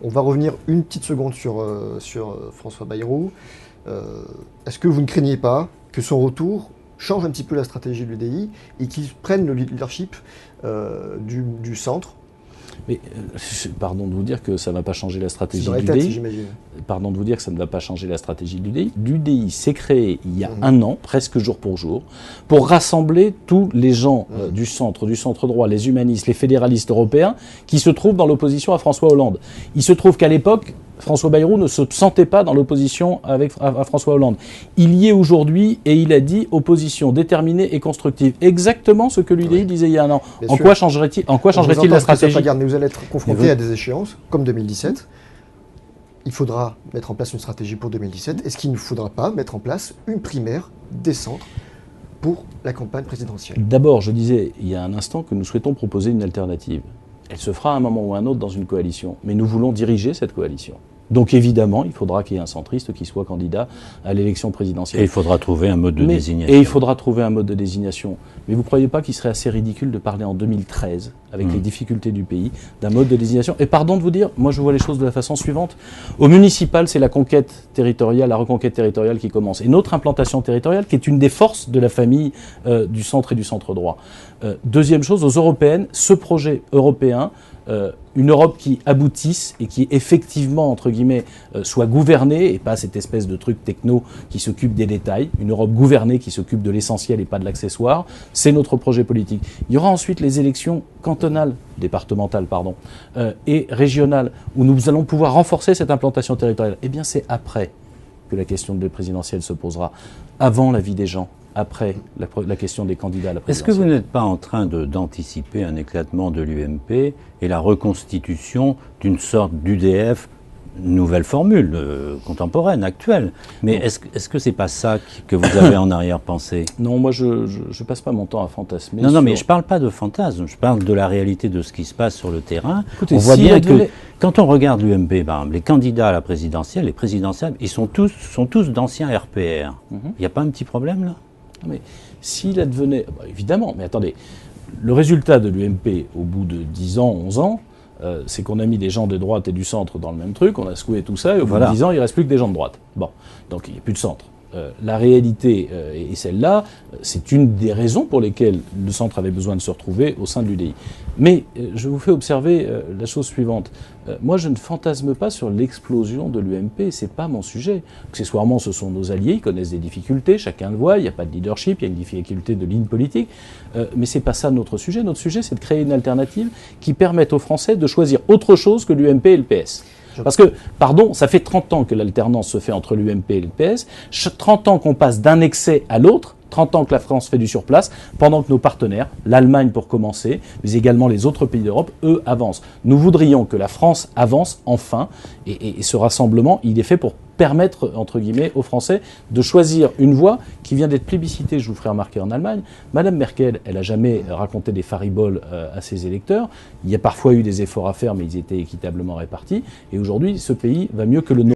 On va revenir une petite seconde sur François Bayrou. Est-ce que vous ne craignez pas que son retour change un petit peu la stratégie de l'UDI et qu'il prenne le leadership du centre? Mais pardon de vous dire que ça ne va pas changer la stratégie de l'UDI. Pardon de vous dire que ça ne va pas changer la stratégie de l'UDI. L'UDI s'est créé il y a un an, presque jour pour rassembler tous les gens du centre droit, les humanistes, les fédéralistes européens, qui se trouvent dans l'opposition à François Hollande. Il se trouve qu'à l'époque, François Bayrou ne se sentait pas dans l'opposition à François Hollande. Il y est aujourd'hui et il a dit opposition déterminée et constructive. Exactement ce que l'UDI disait il y a un an. En quoi changerait-il la stratégie? Mais vous allez être confronté à des échéances, comme 2017. Il faudra mettre en place une stratégie pour 2017. Est-ce qu'il ne faudra pas mettre en place une primaire des centres pour la campagne présidentielle? D'abord, je disais il y a un instant que nous souhaitons proposer une alternative. Elle se fera à un moment ou à un autre dans une coalition, mais nous voulons diriger cette coalition. Donc évidemment, il faudra qu'il y ait un centriste qui soit candidat à l'élection présidentielle. Et il faudra trouver un mode de désignation. Et il faudra trouver un mode de désignation. Mais vous ne croyez pas qu'il serait assez ridicule de parler en 2013, avec les difficultés du pays, d'un mode de désignation? Et pardon de vous dire, moi je vois les choses de la façon suivante. Au municipal, c'est la conquête territoriale, la reconquête territoriale qui commence. Et notre implantation territoriale, qui est une des forces de la famille du centre et du centre droit. Deuxième chose, aux européennes, ce projet européen, une Europe qui aboutisse et qui effectivement, entre guillemets, soit gouvernée et pas cette espèce de truc techno qui s'occupe des détails, une Europe gouvernée qui s'occupe de l'essentiel et pas de l'accessoire, c'est notre projet politique. Il y aura ensuite les élections cantonales, départementales, pardon, et régionales, où nous allons pouvoir renforcer cette implantation territoriale. Eh bien, c'est après que la question de la présidentielle se posera, avant la vie des gens. Après la question des candidats à la présidentielle. Est-ce que vous n'êtes pas en train d'anticiper un éclatement de l'UMP et la reconstitution d'une sorte d'UDF, nouvelle formule, contemporaine, actuelle? Mais est-ce que c'est pas ça que vous avez en arrière-pensée? Non, moi je passe pas mon temps à fantasmer. Non, mais je parle pas de fantasme, je parle de la réalité de ce qui se passe sur le terrain. Écoutez, on voit bien que quand on regarde l'UMP, par exemple, les candidats à la présidentielle, les présidentielles, ils sont tous d'anciens RPR. Il n'y a pas un petit problème là? Mais s'il advenait... Bah, évidemment, mais attendez, le résultat de l'UMP au bout de 10 ans, 11 ans, c'est qu'on a mis des gens de droite et du centre dans le même truc, on a secoué tout ça, et au bout de 10 ans, il ne reste plus que des gens de droite. Bon, donc il n'y a plus de centre. La réalité est celle-là, c'est une des raisons pour lesquelles le centre avait besoin de se retrouver au sein de l'UDI. Mais je vous fais observer la chose suivante. Moi, je ne fantasme pas sur l'explosion de l'UMP, c'est pas mon sujet. Accessoirement, ce sont nos alliés, ils connaissent des difficultés, chacun le voit, il n'y a pas de leadership, il y a une difficulté de ligne politique, mais c'est pas ça notre sujet. Notre sujet, c'est de créer une alternative qui permette aux Français de choisir autre chose que l'UMP et le PS. Parce que, pardon, ça fait 30 ans que l'alternance se fait entre l'UMP et le PS, 30 ans qu'on passe d'un excès à l'autre, 30 ans que la France fait du surplace, pendant que nos partenaires, l'Allemagne pour commencer, mais également les autres pays d'Europe, eux, avancent. Nous voudrions que la France avance enfin, et ce rassemblement, il est fait pour permettre, entre guillemets, aux Français de choisir une voie qui vient d'être plébiscitée, je vous ferai remarquer, en Allemagne. Madame Merkel, elle n'a jamais raconté des fariboles à ses électeurs. Il y a parfois eu des efforts à faire, mais ils étaient équitablement répartis. Et aujourd'hui, ce pays va mieux que le nôtre.